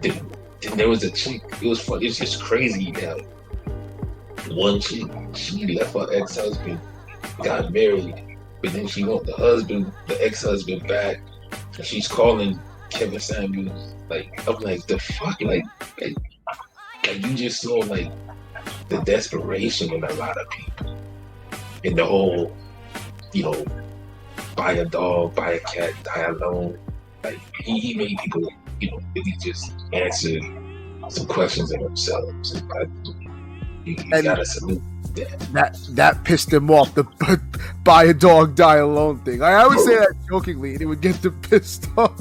then there was a chick. It was fun. It's just crazy now. One chick, she left her ex-husband, got married, but then she want the ex-husband back. And she's calling Kevin Samuels. Like, I'm like, the fuck? Like you just saw, like, the desperation in a lot of people. In the whole, buy a dog, buy a cat, die alone. Like, he made people, really just answer some questions in themselves. And you gotta salute that pissed him off, the buy a dog, die alone thing. I would say that jokingly, and it would get them pissed off.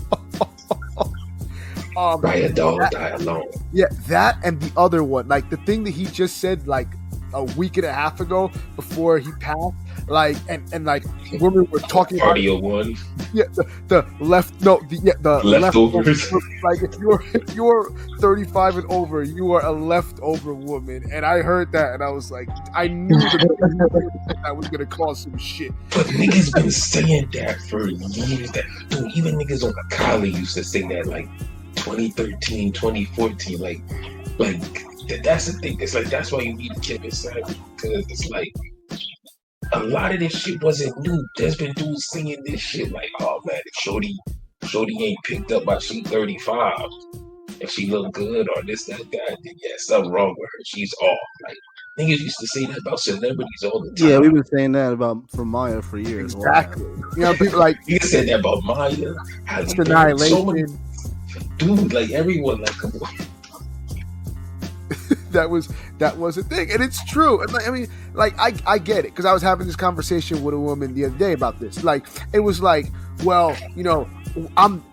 Buy a dog, die alone. Yeah, that and the other one, like the thing that he just said like a week and a half ago before he passed, like and like women were talking Party of one. Yeah, the leftovers. Like, if you're 35 and over, you are a leftover woman. And I heard that, and I was like, I knew that was gonna cause some shit. But niggas been saying that for years. That, dude, even niggas on the college used to say that, like 2013, 2014. Like that's the thing. It's like, that's why you need to keep it silent, because it's like, a lot of this shit wasn't new. There's been dudes singing this shit like, oh man, if Shorty ain't picked up by she 35, if she look good or this, that, then yeah, something wrong with her. She's off. Like, niggas used to say that about celebrities all the time. Yeah, we've been saying that for Maya for years. Exactly. People like, you said that about Maya. It's annihilation. Dude, like, everyone, like, come on. that was a thing, and it's true. And I mean, like, I get it, because I was having this conversation with a woman the other day about this. Like, it was like, well, I'm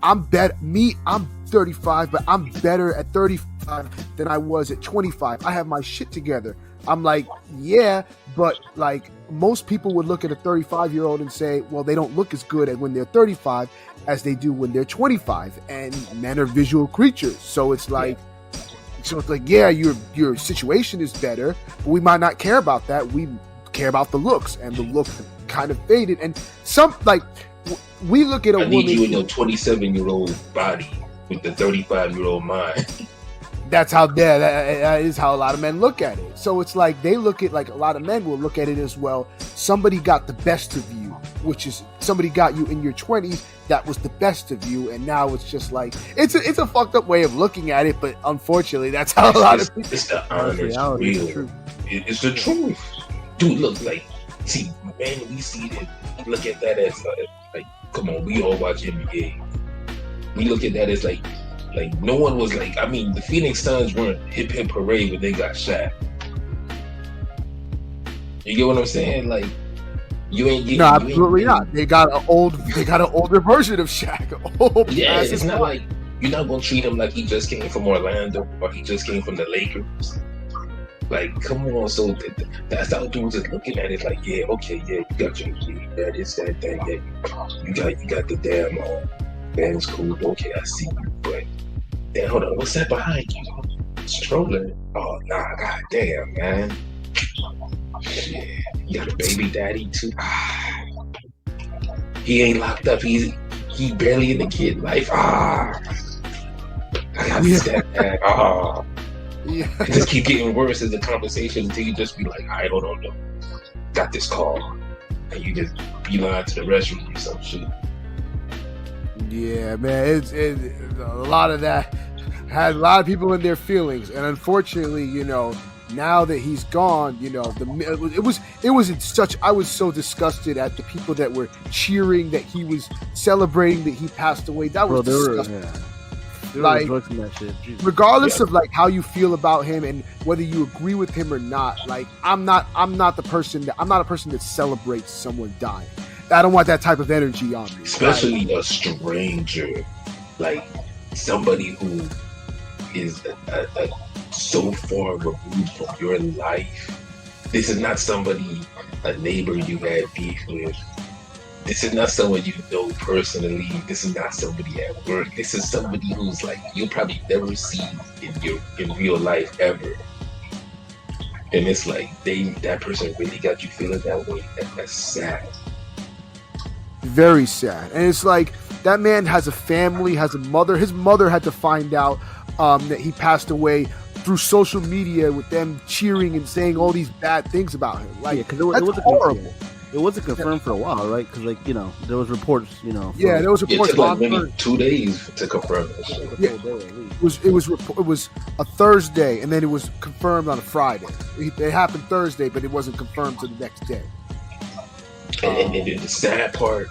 35, but I'm better at 35 than I was at 25. I have my shit together. I'm like, yeah, but like, most people would look at a 35-year-old and say, well, they don't look as good at when they're 35 as they do when they're 25. And men are visual creatures, so it's like. So it's like, yeah, your situation is better, but we might not care about that. We care about the looks, and the look kind of faded. And we look at a woman. I need you in your 27-year-old body with the 35-year-old mind. That's how that is how a lot of men look at it. So it's like, they look at, like, a lot of men will look at it as, well, somebody got the best of you, which is somebody got you in your 20s. That was the best of you, and now it's just like, it's a fucked up way of looking at it, but unfortunately, that's how a lot of people. It's the honest, real. It's the truth, dude. Look, like, see, man, we see that. We look at that as like, come on, we all watch NBA. We look at that as like no one was like. I mean, the Phoenix Suns weren't hip hip hooray when they got Shaq. You get what I'm saying? Like, you ain't getting. No, absolutely not. They got an older version of Shaq. Yeah, it's not like, you're not gonna treat him like he just came from Orlando or he just came from the Lakers. Like, come on. So that's how dudes is looking at it. Like, yeah, okay, yeah, you got your key, that is that thing. Yeah, you got the damn Ben's cool. Okay, I see you, but then hold on, what's that behind you? Stroller? Oh nah, goddamn, man. Shit, you got a baby daddy too. He ain't locked up. He barely in the kid life. I got to step back. Yeah. It just keep getting worse as the conversation, until you just be like, all right, hold on, no. Got this call. And you just beeline to the restroom or some shit. Yeah, man, it's a lot of that had a lot of people in their feelings, and unfortunately, now that he's gone, you know, it was in such. I was so disgusted at the people that were cheering that he was celebrating that he passed away. That was disgusting. They were Like, rejoicing that shit. Jesus. Regardless of like how you feel about him and whether you agree with him or not, like I'm not a person that celebrates someone dying. I don't want that type of energy on me. Especially a stranger, like somebody who is so far removed from your life. This is not somebody, a neighbor you had beef with. This is not someone you know personally. This is not somebody at work. This is somebody who's like you'll probably never see in real life ever. And it's like that person really got you feeling that way. That's sad. Very sad. And it's like that man has a family, has a mother. His mother had to find out that he passed away through social media with them cheering and saying all these bad things about him. Like, because that's horrible. It wasn't confirmed for a while, right? Because, like, you know, there was reports, you know. Yeah, there was reports. It took like maybe 2 days to confirm that shit. Yeah, it was a Thursday, and then it was confirmed on a Friday. It happened Thursday, but it wasn't confirmed to the next day. And the sad part,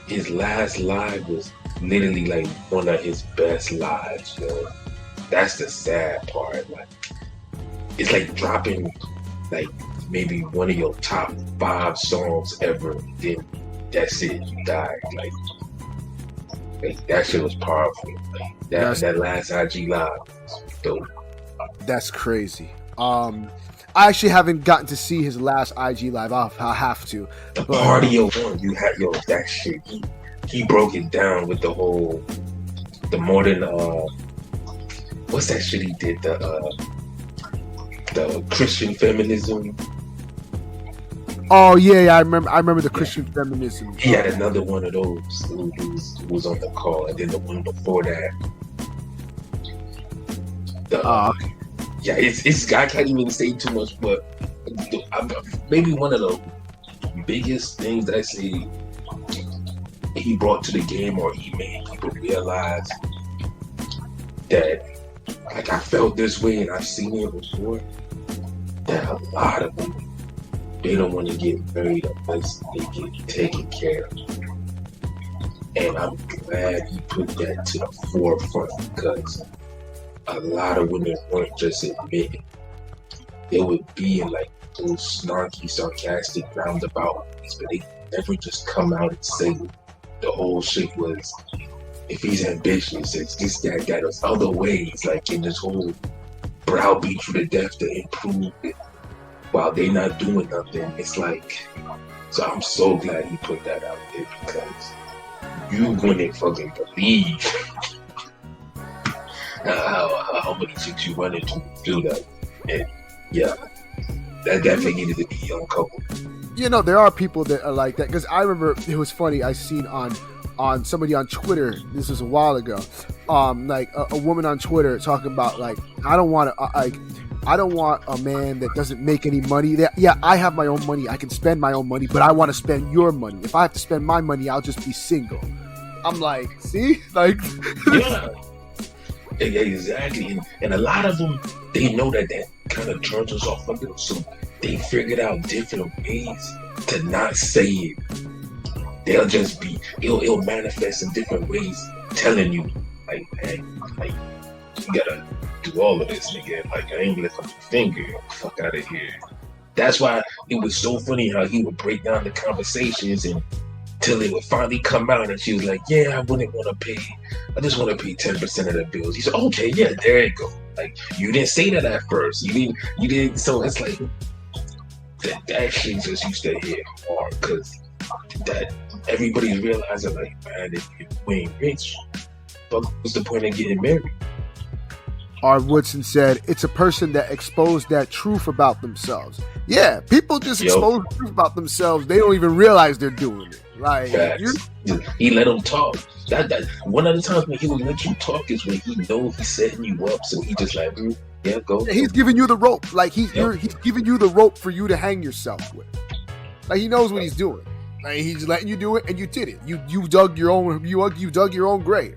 his last live was literally like one of his best lives, yo. That's the sad part. Like, it's like dropping like maybe one of your top 5 songs ever. Then that's it, you died. Like that shit was powerful. Like that last IG live was dope. That's crazy. I actually haven't gotten to see his last IG live. I'll have to. The party of one, you had that shit. He broke it down with the modern what's that shit he did? The Christian feminism. Oh yeah, I remember the Christian feminism. He had another one of those who was on the call, and then the one before that. Yeah, it's I can't even say too much, but maybe one of the biggest things that I see he brought to the game, or he made people realize that, like, I felt this way and I've seen it before, that a lot of women, they don't want to get married unless they get taken care of. And I'm glad he put that to the forefront, because a lot of women weren't just admitting. They would be in like those snarky, sarcastic, roundabout ways, but they never just come out and say the whole shit was, if he's ambitious, it's this, that, there's other ways, like in this whole browbeat you to death to improve it while they not doing nothing. It's like, so I'm so glad he put that out there, because you wouldn't fucking believe how many chicks you run into do that. And yeah, that definitely needed to be a couple. You know, there are people that are like that, because I remember it was funny. I seen on somebody on Twitter, this was a while ago, like a woman on Twitter talking about, like, I don't want a man that doesn't make any money. Yeah, I have my own money, I can spend my own money, but I want to spend your money. If I have to spend my money, I'll just be single. I'm like, see, like, yeah, exactly. And a lot of them, they know that kind of turns us off of it, so they figured out different ways to not say it. They'll just be, it'll manifest in different ways, telling you, like, hey, like, you gotta do all of this, nigga. Like, I ain't lifting my finger. Fuck out of here. That's why it was so funny how he would break down the conversations until it would finally come out, and she was like, yeah, I wouldn't want to pay. I just want to pay 10% of the bills. He said, okay, yeah, there you go. Like, you didn't say that at first. You didn't. So it's like, that shit just used to hit hard, because that everybody's realizing, like, man, if we ain't rich, what's the point of getting married? R. Woodson said, it's a person that exposed that truth about themselves. Yeah, people just expose the truth about themselves. They don't even realize they're doing it. Like, he let them talk. That one of the times when he would let you talk is when he knows he's setting you up, so he just like, yeah, go. He's giving you the rope. Like, he's giving you the rope for you to hang yourself with. Like, he knows what he's doing. Like, he's letting you do it, and you did it. You dug your own grave.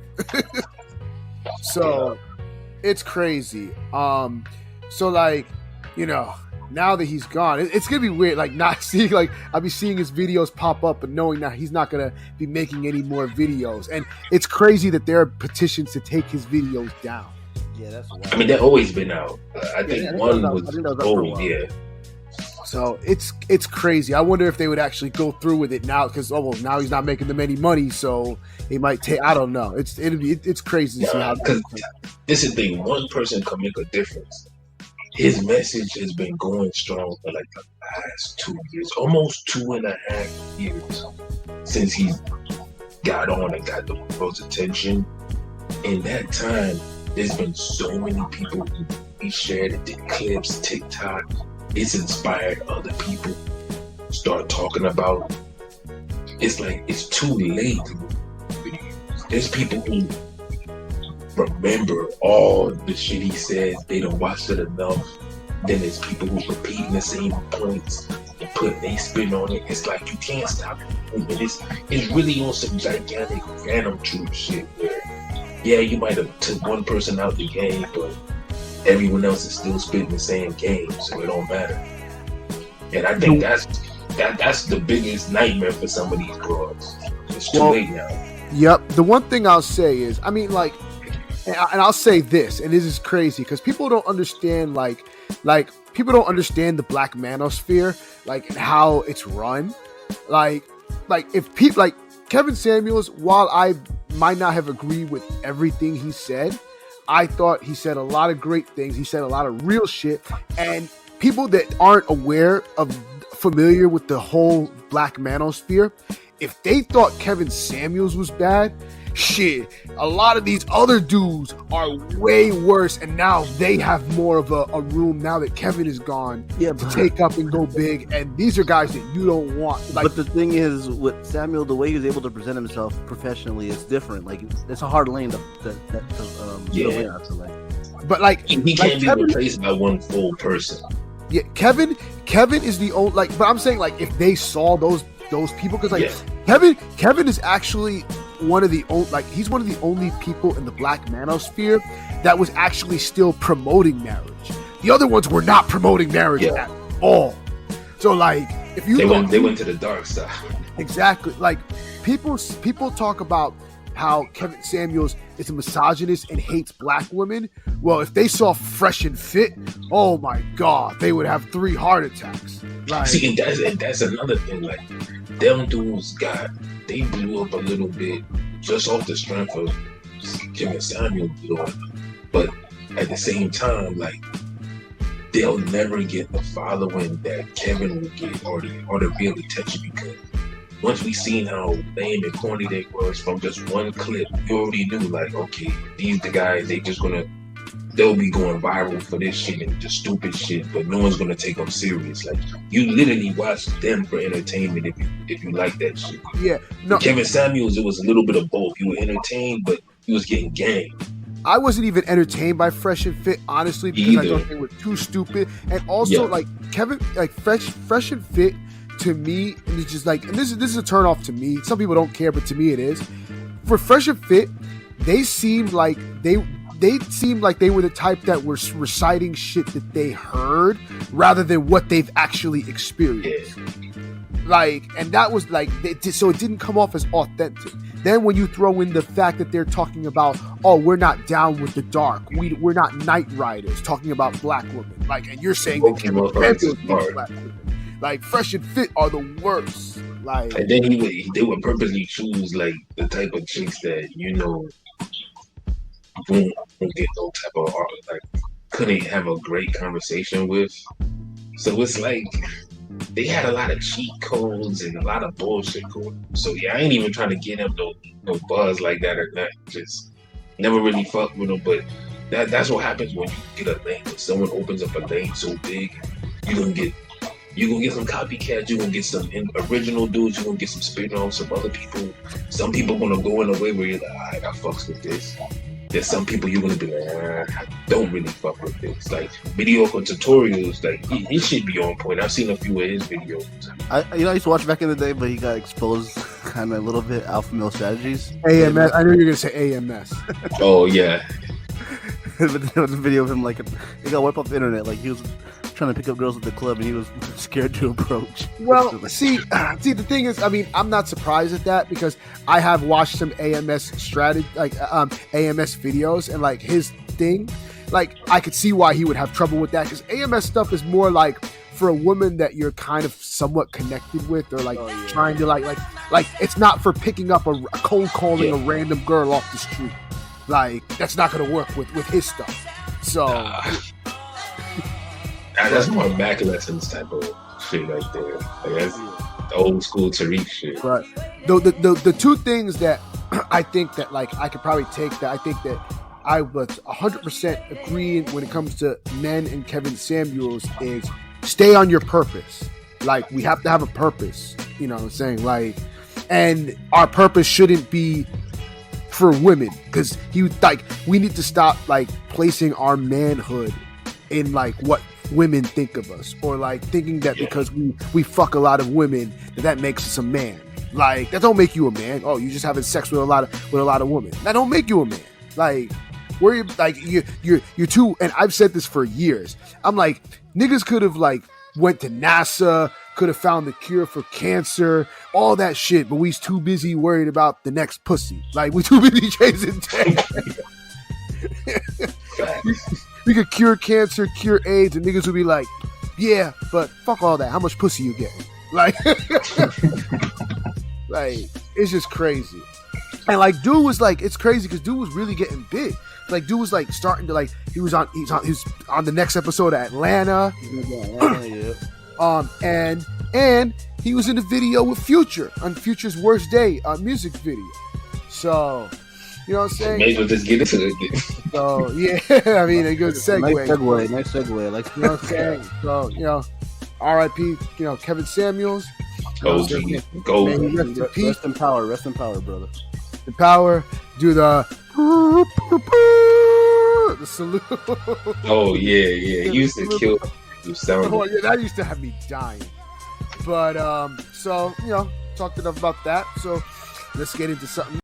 So it's crazy. So, like, you know, now that he's gone, it's gonna be weird. Like not seeing, like I'll be seeing his videos pop up, but knowing that he's not gonna be making any more videos. And it's crazy that there are petitions to take his videos down. Yeah, that's wild. I mean, they've always been out. I think that one was- was I think that was up for a old. while. Yeah. So it's crazy. I wonder if they would actually go through with it now, because now he's not making them any money, so they might take. I don't know. It's crazy to see how. Because this is the thing. One person can make a difference. His message has been going strong for like the last 2 years, almost 2.5 years since he got on and got the world's attention. In that time, there's been so many people who he shared it, did clips, TikTok. It's inspired other people start talking about. It's like it's too late. There's people who remember all the shit he says. They don't watch it enough. Then there's people who repeating the same points and putting their spin on it. It's like you can't stop it. It's really on some gigantic random truth shit where, yeah, you might have took one person out the game, but everyone else is still spitting the same game, so it don't matter. And I think that's the biggest nightmare for some of these broads. It's too late now. Yep. The one thing I'll say is, I mean, like, and I'll say this, and this is crazy because people don't understand, like people don't understand the Black Manosphere, like, and how it's run. Like if people like Kevin Samuels, while I might not have agreed with everything he said, I thought he said a lot of great things. He said a lot of real shit, and people that aren't familiar with the whole Black Manosphere, if they thought Kevin Samuels was bad, shit, a lot of these other dudes are way worse, and now they have more of a room now that Kevin is gone to take up and go big, and these are guys that you don't want. Like, but the thing is, with Samuel, the way he's able to present himself professionally is different. Like, it's a hard lane to win out to, like. But like he can't be replaced by one full person. Yeah, Kevin is the old, like, but I'm saying, like, if they saw those people, because like Kevin is actually one of the old, like, he's one of the only people in the Black Manosphere that was actually still promoting marriage. The other ones were not promoting marriage at all. So like, if you they went to the dark side. Exactly. Like, people talk about how Kevin Samuels is a misogynist and hates black women. Well, if they saw Fresh and Fit, oh my God, they would have 3 heart attacks. Like, see, and that's another thing. Like, them dudes they blew up a little bit just off the strength of Kevin Samuel blowing up. But at the same time, like, they'll never get the following that Kevin would get or the real attention, because once we seen how lame and corny they was from just one clip, you already knew, like, okay, these the guys, they'll be going viral for this shit and just stupid shit, but no one's gonna take them serious. Like, you literally watch them for entertainment if you like that shit. Yeah, no. Kevin Samuels, it was a little bit of both. You were entertained, but you was getting game. I wasn't even entertained by Fresh and Fit, honestly, because I thought they were too stupid. And also, like, Kevin, like, Fresh and Fit, to me, and it's just like, and this is a turn off to me. Some people don't care, but to me it is. For Fresh and Fit, they seemed like they were the type that were reciting shit that they heard rather than what they've actually experienced. Like, and that was like, so it didn't come off as authentic. Then when you throw in the fact that they're talking about, oh, we're not down with the dark, we're not night riders, talking about black women, like, and you're saying that Kevin Samuels hates black women. Like, Fresh and Fit are the worst. Like, and then they would purposely choose, like, the type of chicks that, you know, won't get no type of, like, couldn't have a great conversation with. So it's like they had a lot of cheat codes and a lot of bullshit going. So yeah, I ain't even trying to get him no buzz like that or not. Just never really fuck with him. But that's what happens when you get a lane. When someone opens up a lane so big, you're gonna get some copycats. You're gonna get some original dudes. You're gonna get some spin on some other people. Some people gonna go in a way where you're like, alright, I fucks with this. There's some people you're gonna be like, I don't really fuck with this. Like, mediocre tutorials, like, he should be on point. I've seen a few of his videos. I used to watch back in the day, but he got exposed kind of a little bit. Alpha Male Strategies. AMS. I knew you were gonna say AMS. Oh yeah. There was a video of him, like, he got wiped off the internet. Like, he was trying to pick up girls at the club, and he was scared to approach. Well, see, the thing is, I mean, I'm not surprised at that because I have watched some AMS strategy, like AMS videos, and like his thing, like I could see why he would have trouble with that because AMS stuff is more like for a woman that you're kind of somewhat connected with, or like trying to like it's not for picking up a cold calling a random girl off the street. Like that's not gonna work with his stuff. So that's more Mac lessons type of shit right there. Like, that's the old school Tariq shit. But the two things that I think that like I could probably take that I think that I was 100% agreeing when it comes to men and Kevin Samuels is stay on your purpose. Like we have to have a purpose, you know what I'm saying? Like, and our purpose shouldn't be for women because we need to stop like placing our manhood in like what women think of us, or like thinking that because we fuck a lot of women that makes us a man. Like that don't make you a man. Oh, you just having sex with a lot of women. That don't make you a man. Like where you're too. And I've said this for years. I'm like niggas could have like went to NASA, could have found the cure for cancer, all that shit, but we's too busy worried about the next pussy. Like we too busy chasing tail. We could cure cancer, cure AIDS, and niggas would be like, yeah, but fuck all that. How much pussy you getting? Like, like it's just crazy. And like, dude was like, it's crazy because dude was really getting big. Like, dude was like starting to like, he was on the next episode of Atlanta. And he was in a video with Future on Future's Worst Day music video. So. You know what I'm saying? May as well just get into it. So yeah, I mean a good segue. Nice segue. Like you know what I'm saying? So you know, R.I.P. You know Kevin Samuels. Go. Rest in power, brother. The power. Do the salute. Oh yeah. He used to kill. Oh yeah, that used to have me dying. But so you know, talked enough about that. So let's get into something.